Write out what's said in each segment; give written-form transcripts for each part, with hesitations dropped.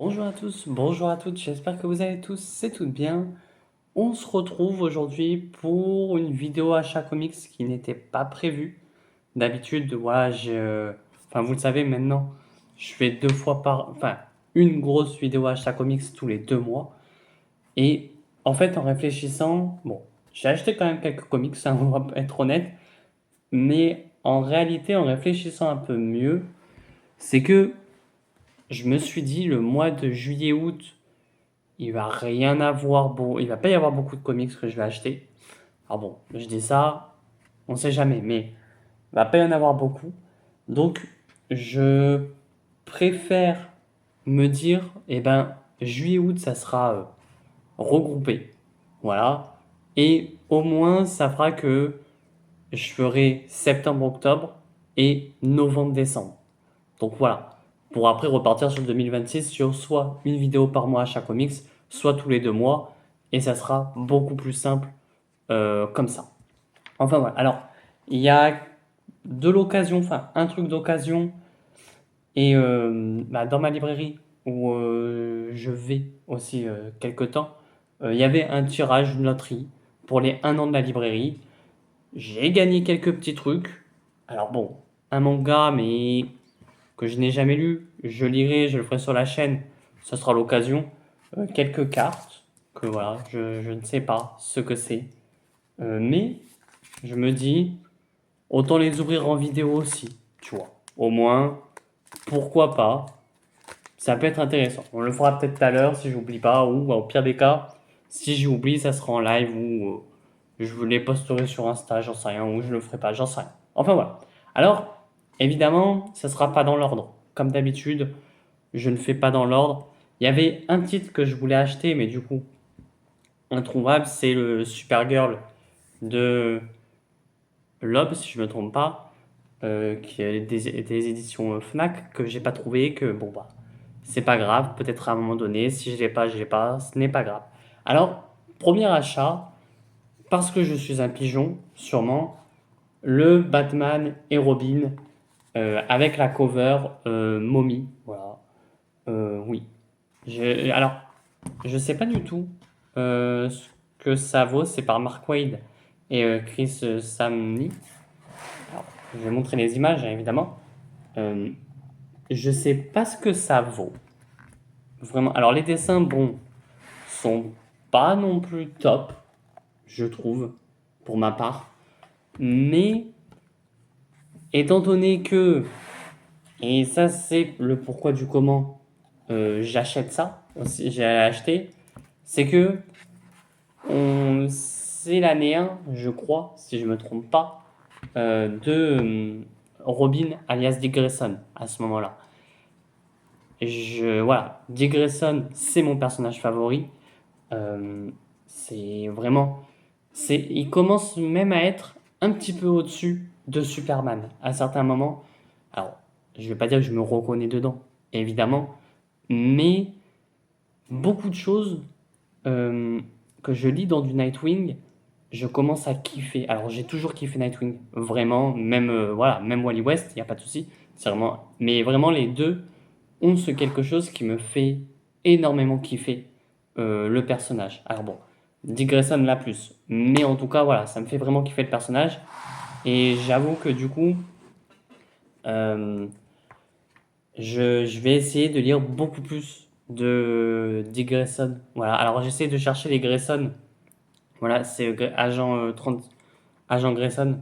Bonjour à tous, bonjour à toutes, j'espère que vous allez tous et toutes bien. On se retrouve aujourd'hui pour une vidéo achat comics qui n'était pas prévue. D'habitude, voilà, enfin vous le savez maintenant, je fais une grosse vidéo achat comics tous les 2 mois. Et en fait, en réfléchissant, bon, j'ai acheté quand même quelques comics, hein, on va être honnête, mais en réalité, en réfléchissant un peu mieux, c'est que je me suis dit le mois de juillet-août, il va rien avoir il va pas y avoir beaucoup de comics que je vais acheter. Alors bon, je dis ça, on sait jamais, mais il va pas y en avoir beaucoup. Donc, je préfère me dire, eh ben, juillet-août, ça sera regroupé. Voilà. Et au moins, ça fera que je ferai septembre-octobre et novembre-décembre. Donc voilà. Pour après repartir sur 2026 sur soit une vidéo par mois à chaque comics, soit tous les 2 mois. Et ça sera beaucoup plus simple comme ça. Enfin voilà. Alors, il y a de l'occasion, enfin un truc d'occasion. Et dans ma librairie où je vais aussi quelque temps, il y avait un tirage, une loterie pour les 1 an de la librairie. J'ai gagné quelques petits trucs. Alors bon, un manga, mais que je n'ai jamais lu. Je lirai, je le ferai sur la chaîne. Ce sera l'occasion. Quelques cartes que voilà, je ne sais pas ce que c'est. Mais je me dis, autant les ouvrir en vidéo aussi, tu vois. Au moins, pourquoi pas. Ça peut être intéressant. On le fera peut-être tout à l'heure si j'oublie pas, ou au pire des cas, si j'oublie, ça sera en live ou je vous les posterai sur Insta, j'en sais rien, ou je le ferai pas, j'en sais rien. Enfin voilà. Alors, évidemment, ça sera pas dans l'ordre. Comme d'habitude, je ne fais pas dans l'ordre. Il y avait un titre que je voulais acheter, mais du coup, introuvable, c'est le Supergirl de Lob, si je ne me trompe pas, qui est des éditions Fnac, que j'ai pas trouvé, que bon, bah, c'est pas grave, peut-être à un moment donné, si je l'ai pas, je l'ai pas, ce n'est pas grave. Alors, premier achat, parce que je suis un pigeon, sûrement, le Batman et Robin avec la cover momie, voilà. Oui. Alors, je sais pas du tout ce que ça vaut. C'est par Mark Waid et Chris Samney. Alors, je vais montrer les images, hein, évidemment. Euh, je sais pas ce que ça vaut. Vraiment. Alors, les dessins, bon, sont pas non plus top, je trouve, pour ma part. Mais, étant donné que, et ça, c'est le pourquoi du comment j'achète ça, aussi, j'ai acheté, c'est que c'est l'année 1, je crois, si je me trompe pas, de Robin alias Dick Grayson à ce moment-là. Voilà, Dick Grayson, c'est mon personnage favori. C'est vraiment, il commence même à être un petit peu au-dessus de Superman à certains moments. Alors, je vais pas dire que je me reconnais dedans, évidemment, mais beaucoup de choses euh, que je lis dans du Nightwing, je commence à kiffer. Alors j'ai toujours kiffé Nightwing, vraiment, même voilà, même Wally West, il n'y a pas de souci. C'est vraiment, mais vraiment les deux ont ce quelque chose qui me fait énormément kiffer le personnage. Alors bon, Dick Grayson là plus, mais en tout cas voilà, ça me fait vraiment kiffer le personnage. Et j'avoue que du coup, euh, je vais essayer de lire beaucoup plus de Dick Grayson. Voilà, alors j'essaie de chercher les Grayson. Voilà, c'est agent 30, agent Grayson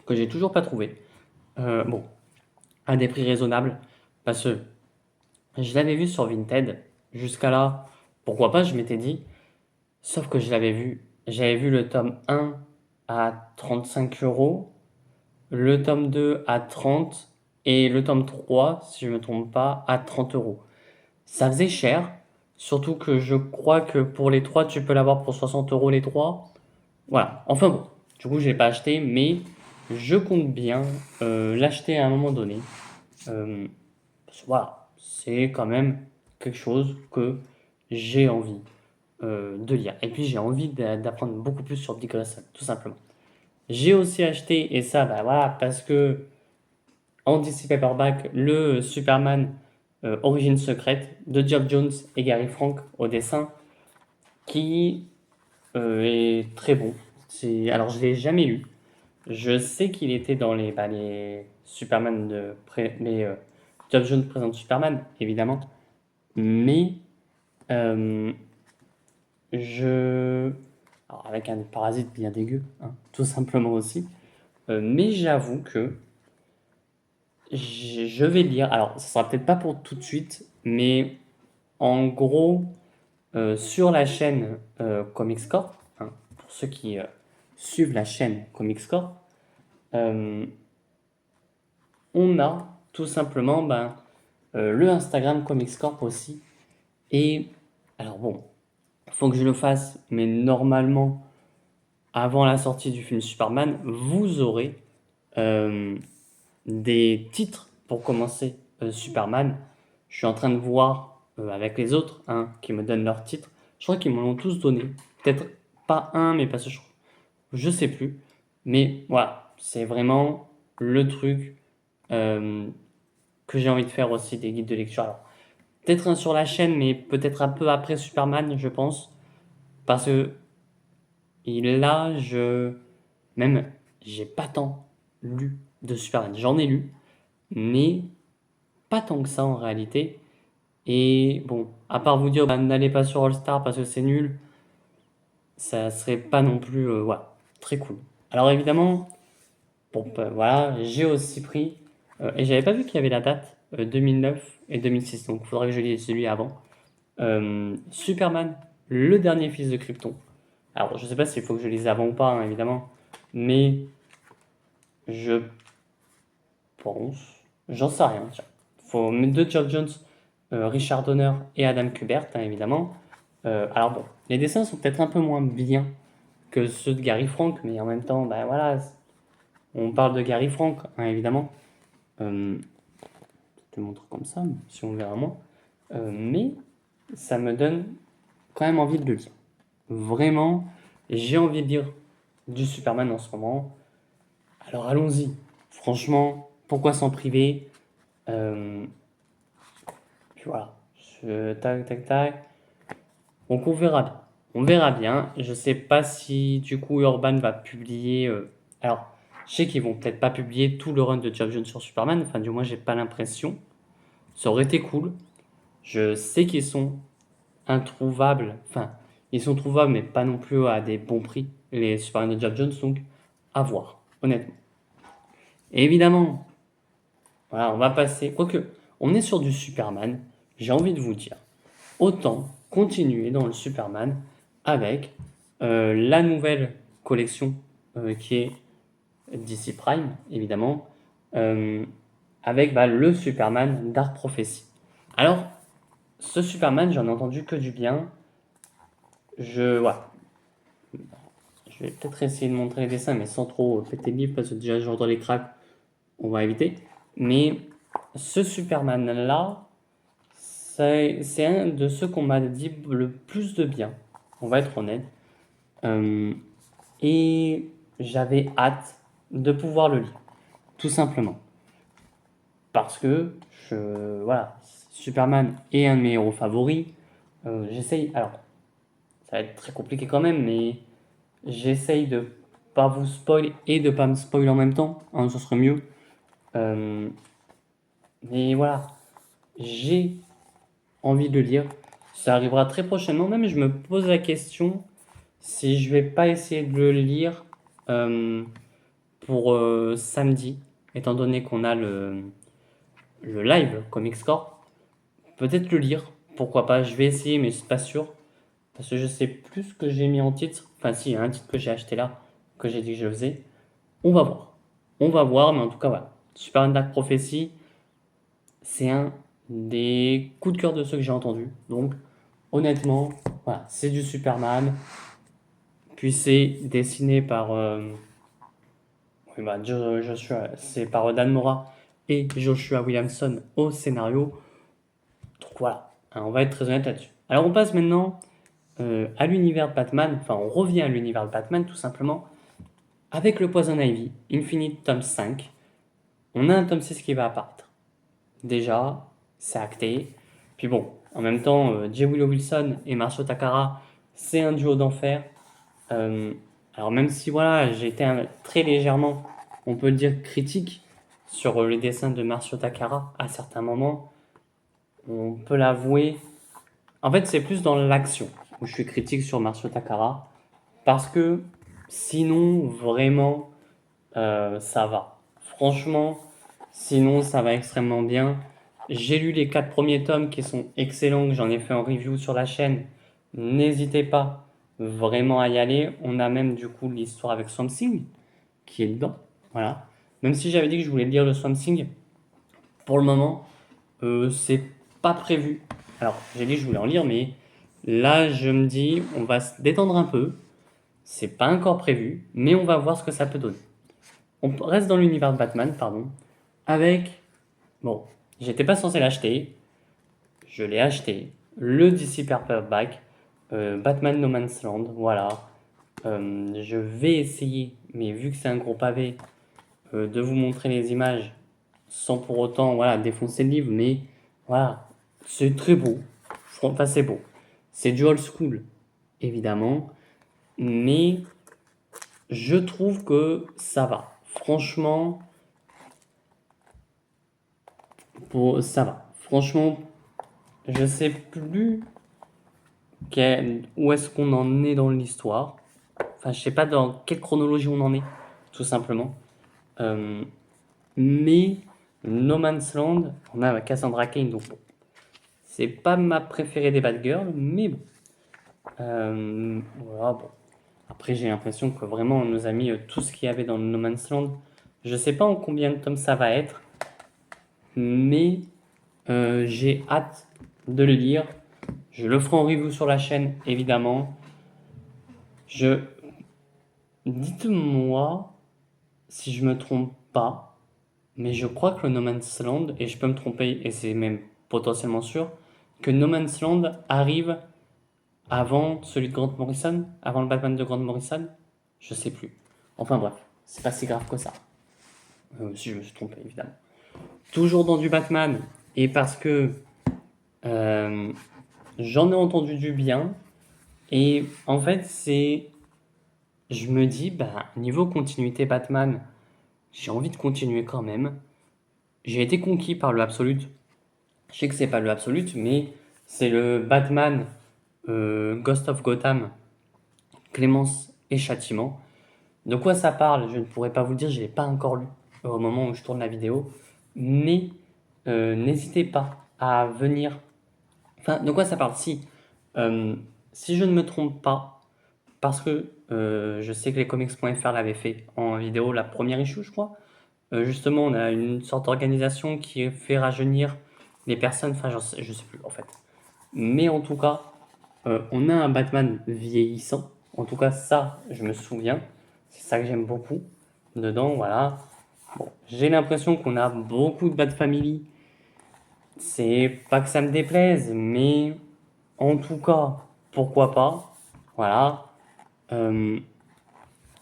que j'ai toujours pas trouvé. Bon, à des prix raisonnables parce que je l'avais vu sur Vinted. Jusqu'à là, pourquoi pas, je m'étais dit. Sauf que j'avais vu le tome 1 à 35 euros, le tome 2 à 30 et le tome 3, si je me trompe pas, à 30 euros. Ça faisait cher, surtout que je crois que pour les 3, tu peux l'avoir pour 60 euros les 3. Voilà, enfin bon, du coup, je l'ai pas acheté, mais je compte bien l'acheter à un moment donné. Euh, voilà, c'est quand même quelque chose que j'ai envie de lire. Et puis, j'ai envie d'apprendre beaucoup plus sur Dick Grayson, tout simplement. J'ai aussi acheté, et ça, bah voilà, parce que en DC Paperback, le Superman Origine secrète de Geoff Jones et Gary Frank au dessin, qui est très bon. Alors, je ne l'ai jamais lu. Je sais qu'il était dans les Superman Geoff Jones présente Superman, évidemment. Mais euh, alors, avec un parasite bien dégueu, hein, tout simplement aussi. Mais j'avoue que je vais lire. Alors, ce sera peut-être pas pour tout de suite, mais en gros, sur la chaîne Comics Corp, hein, pour ceux qui suivent la chaîne Comics Corp, euh, on a tout simplement le Instagram Comics Corp aussi. Et alors bon, il faut que je le fasse, mais normalement, avant la sortie du film Superman, vous aurez euh, des titres pour commencer Superman. Je suis en train de voir avec les autres qui me donnent leurs titres. Je crois qu'ils me l'ont tous donné. Peut-être pas un, mais parce que je sais plus. Mais voilà, c'est vraiment le truc euh, que j'ai envie de faire aussi des guides de lecture. Alors, peut-être un sur la chaîne, mais peut-être un peu après Superman, je pense. Parce que là, même, j'ai pas tant lu de Superman. J'en ai lu, mais pas tant que ça en réalité. Et bon, à part vous dire, n'allez pas sur All Star parce que c'est nul, ça serait pas non plus, voilà, très cool. Alors évidemment, bon, voilà, j'ai aussi pris, et j'avais pas vu qu'il y avait la date, 2009 et 2006, donc il faudrait que je lise celui avant. Superman, le dernier fils de Krypton. Alors je sais pas s'il faut que je lise avant ou pas, hein, évidemment, mais je pense, j'en sais rien, tiens. Faut mettre deux Geoff Jones, Richard Donner et Adam Kubert, hein, évidemment. Alors bon, les dessins sont peut-être un peu moins bien que ceux de Gary Frank, mais en même temps, ben voilà, on parle de Gary Frank, hein, évidemment. Je te montre comme ça, si on verra moins. Mais ça me donne quand même envie de le lire. Vraiment, j'ai envie de lire du Superman en ce moment. Alors allons-y. Franchement, pourquoi s'en priver? Puis voilà. Tac, tac, tac. Donc on verra bien. On verra bien. Je sais pas si du coup Urban va publier. Alors, je sais qu'ils vont peut-être pas publier tout le run de Geoff Jones sur Superman. Enfin, du moins, j'ai pas l'impression. Ça aurait été cool. Je sais qu'ils sont introuvables. Enfin, ils sont trouvables, mais pas non plus à des bons prix. Les Superman de Geoff Jones, donc à voir, honnêtement. Et évidemment, voilà, on va passer. Quoique, on est sur du Superman. J'ai envie de vous dire, autant continuer dans le Superman avec la nouvelle collection qui est DC Prime, évidemment, euh, avec le Superman Dark Prophecy. Alors, ce Superman, j'en ai entendu que du bien. Voilà. Je vais peut-être essayer de montrer les dessins, mais sans trop péter le livre, parce que déjà j'entends les cracks, on va éviter. Mais ce Superman-là, c'est un de ceux qu'on m'a dit le plus de bien, on va être honnête. Et j'avais hâte de pouvoir le lire, tout simplement. Parce que, voilà, Superman est un de mes héros favoris. J'essaye, alors, ça va être très compliqué quand même, mais j'essaye de pas vous spoil et de pas me spoil en même temps, hein, ce serait mieux. Mais voilà, j'ai envie de le lire. Ça arrivera très prochainement, même je me pose la question si je vais pas essayer de le lire pour samedi, étant donné qu'on a le live Comics Corp. Peut-être le lire, pourquoi pas, je vais essayer, mais c'est pas sûr. Parce que je sais plus ce que j'ai mis en titre. Enfin, si, il y a un titre que j'ai acheté là, que j'ai dit que je faisais. On va voir. On va voir, mais en tout cas, voilà. Super Dark Prophecy, c'est un des coups de cœur de ceux que j'ai entendus. Donc, honnêtement, voilà, c'est du Superman. Puis c'est dessiné par Joshua, c'est par Dan Mora et Joshua Williamson au scénario. Donc voilà, hein, on va être très honnête là-dessus. Alors on passe maintenant à l'univers de Batman, enfin on revient à l'univers de Batman tout simplement, avec le Poison Ivy, Infinite tome 5, on a un tome 6 qui va apparaître. Déjà, c'est acté. Puis bon, en même temps, J. Willow Wilson et Marcio Takara, c'est un duo d'enfer. Euh, alors même si voilà, j'ai été très légèrement, on peut le dire, critique sur les dessins de Marcio Takara à certains moments, on peut l'avouer. En fait, c'est plus dans l'action où je suis critique sur Marcio Takara, parce que sinon, vraiment, ça va. Franchement, sinon, ça va extrêmement bien. J'ai lu les 4 premiers tomes qui sont excellents, que j'en ai fait en review sur la chaîne. N'hésitez pas vraiment à y aller. On a même du coup l'histoire avec Swamp Thing qui est dedans. Voilà. Même si j'avais dit que je voulais lire le Swamp Thing, pour le moment, c'est pas prévu. Alors, j'ai dit que je voulais en lire, mais là, je me dis, on va se détendre un peu. C'est pas encore prévu, mais on va voir ce que ça peut donner. On reste dans l'univers de Batman, pardon, avec... Bon, j'étais pas censé l'acheter, je l'ai acheté, le DC Paperback, Batman No Man's Land, voilà. Je vais essayer, mais vu que c'est un gros pavé, de vous montrer les images sans pour autant voilà, défoncer le livre, mais voilà, c'est très beau. Enfin, c'est beau. C'est du old school, évidemment, mais je trouve que ça va. Franchement, ça va. Franchement, je sais plus où est-ce qu'on en est dans l'histoire. Enfin, je sais pas dans quelle chronologie on en est, tout simplement. Euh, mais No Man's Land, on a Cassandra Cain, donc bon, c'est pas ma préférée des Bad Girls, mais bon. Voilà, bon. Après, j'ai l'impression que vraiment on nous a mis tout ce qu'il y avait dans No Man's Land. Je sais pas en combien de tomes ça va être, mais j'ai hâte de le lire. Je le ferai en review sur la chaîne, évidemment. Dites-moi si je me trompe pas, mais je crois que le No Man's Land, et je peux me tromper, et c'est même potentiellement sûr, que No Man's Land arrive avant celui de Grant Morrison, avant le Batman de Grant Morrison. Je sais plus. Enfin bref, c'est pas si grave que ça. Si je me suis trompé, évidemment. Toujours dans du Batman, et parce que euh, j'en ai entendu du bien, et en fait, je me dis, bah, niveau continuité Batman, j'ai envie de continuer quand même. J'ai été conquis par le Absolute. Je sais que c'est pas le Absolute, mais c'est le Batman Ghost of Gotham, Clémence et Châtiment. De quoi ça parle? Je ne pourrais pas vous le dire, je ne l'ai pas encore lu au moment où je tourne la vidéo. Mais n'hésitez pas à venir. Enfin, de quoi ça parle? Si je ne me trompe pas, parce que je sais que les comics.fr l'avaient fait en vidéo, la première issue, je crois. Justement, on a une sorte d'organisation qui fait rajeunir les personnes. Enfin, je sais plus en fait. Mais en tout cas, on a un Batman vieillissant. En tout cas, ça, je me souviens. C'est ça que j'aime beaucoup dedans, voilà. Bon, j'ai l'impression qu'on a beaucoup de Bat Family. C'est pas que ça me déplaise, mais en tout cas, pourquoi pas. Voilà. Euh,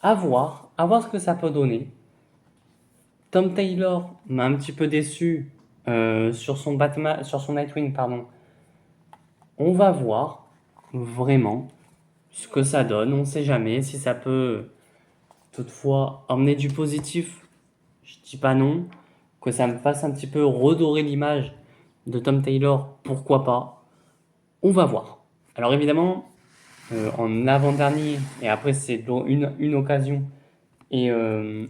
à voir ce que ça peut donner. Tom Taylor m'a un petit peu déçu sur son Batman, sur son Nightwing, pardon. On va voir vraiment ce que ça donne. On sait jamais si ça peut toutefois emmener du positif. Je dis pas non. Que ça me fasse un petit peu redorer l'image de Tom Taylor, pourquoi pas. On va voir. Alors évidemment, en avant-dernier, et après c'est une occasion et un,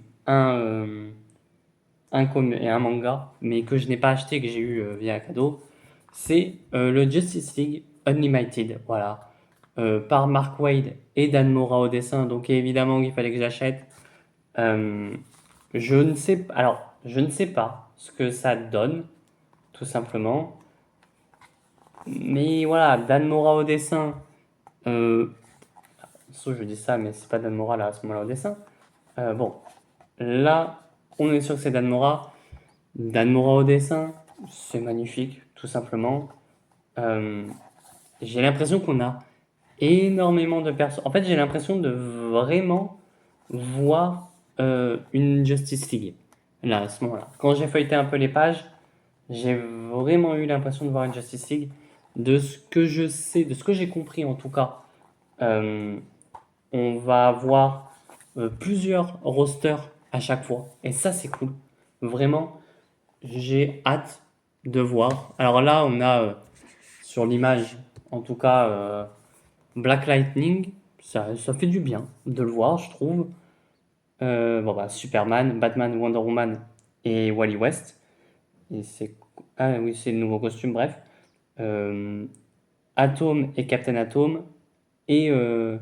et un manga, mais que je n'ai pas acheté, que j'ai eu via cadeau, c'est le Justice League Unlimited, voilà, par Mark Waid et Dan Mora au dessin, donc évidemment qu'il fallait que j'achète. Euh, je ne sais pas ce que ça donne, tout simplement, mais voilà, Dan Mora au dessin, euh, je dis ça, mais c'est pas Dan Mora là à ce moment-là au dessin. Bon, là, on est sûr que c'est Dan Mora. Dan Mora au dessin, c'est magnifique, tout simplement. Euh, j'ai l'impression qu'on a énormément de personnes. En fait, j'ai l'impression de vraiment voir une Justice League. Là, à ce moment-là. Quand j'ai feuilleté un peu les pages, j'ai vraiment eu l'impression de voir une Justice League. De ce que je sais, de ce que j'ai compris en tout cas, euh, on va avoir plusieurs rosters à chaque fois. Et ça, c'est cool. Vraiment, j'ai hâte de voir. Alors là, on a sur l'image, en tout cas, Black Lightning. Ça fait du bien de le voir, je trouve. Bon, bah, Superman, Batman, Wonder Woman et Wally West. Et c'est... Ah oui, c'est le nouveau costume, bref. Euh, Atom et Captain Atom. Et... euh,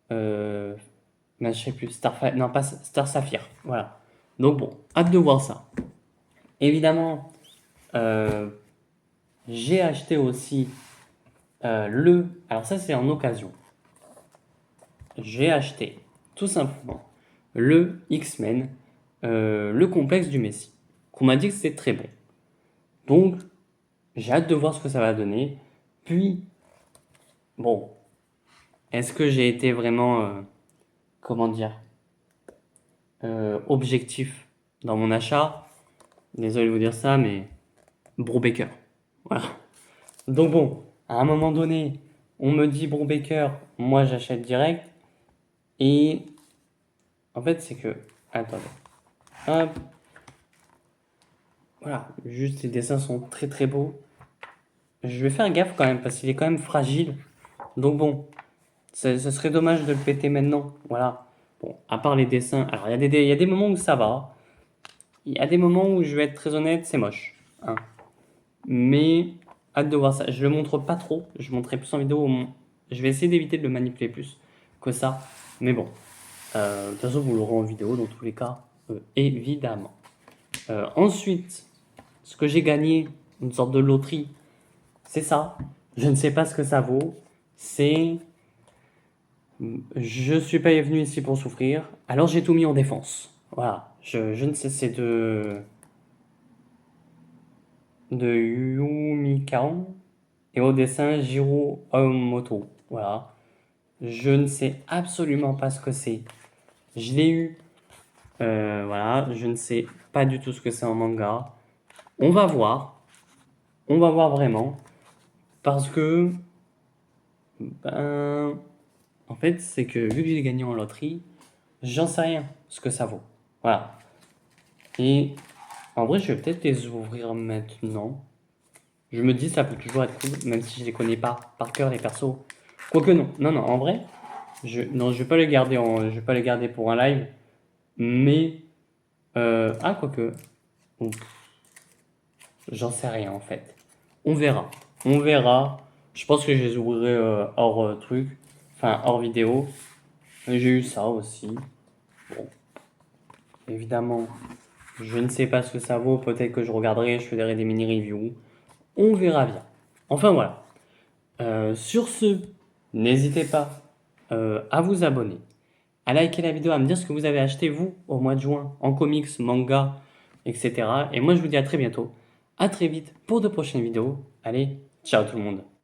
je sais plus, non, pas Star Sapphire. Voilà. Donc bon, hâte de voir ça. Évidemment, euh, j'ai acheté aussi le... Alors ça, c'est en occasion. J'ai acheté, tout simplement, le X-Men, le complexe du Messie, qu'on m'a dit que c'était très bon. Donc, j'ai hâte de voir ce que ça va donner. Puis, bon, est-ce que j'ai été vraiment, comment dire, objectif dans mon achat? Désolé de vous dire ça, mais Brubaker. Voilà. Donc bon, à un moment donné, on me dit Brubaker, moi j'achète direct. Et en fait, c'est que... Attendez. Hop. Voilà, juste les dessins sont très très beaux. Je vais faire gaffe quand même parce qu'il est quand même fragile. Donc bon, ça serait dommage de le péter maintenant. Voilà. Bon, à part les dessins, alors il y a des moments où ça va. Il y a des moments où je vais être très honnête, c'est moche. Hein. Mais hâte de voir ça. Je le montre pas trop. Je montrerai plus en vidéo. Je vais essayer d'éviter de le manipuler plus que ça. Mais bon, de toute façon, vous l'aurez en vidéo dans tous les cas, évidemment. Ensuite, ce que j'ai gagné, une sorte de loterie, c'est ça. Je ne sais pas ce que ça vaut. C'est... Je suis pas venu ici pour souffrir, alors j'ai tout mis en défense. Voilà. Je ne sais, c'est de Yumi Kao et au dessin Jiro Aomoto. Voilà. Je ne sais absolument pas ce que c'est. Je l'ai eu. Voilà. Je ne sais pas du tout ce que c'est en manga. On va voir. On va voir vraiment. Parce que, ben, en fait, c'est que vu que j'ai gagné en loterie, j'en sais rien ce que ça vaut. Voilà. Et en vrai, je vais peut-être les ouvrir maintenant. Je me dis, ça peut toujours être cool, même si je les connais pas par cœur, les persos. Quoique non. Non, non, en vrai, non, je vais pas les garder je vais pas les garder pour un live. Mais, ah, quoique. Donc, j'en sais rien en fait. On verra. On verra. Je pense que je les ouvrirai hors truc. Enfin, hors vidéo. J'ai eu ça aussi. Bon, évidemment, je ne sais pas ce que ça vaut. Peut-être que je regarderai, je ferai des mini-reviews. On verra bien. Enfin voilà. Sur ce, n'hésitez pas à vous abonner, à liker la vidéo, à me dire ce que vous avez acheté vous au mois de juin en comics, manga, etc. Et moi je vous dis à très bientôt. À très vite pour de prochaines vidéos. Allez, ciao tout le monde.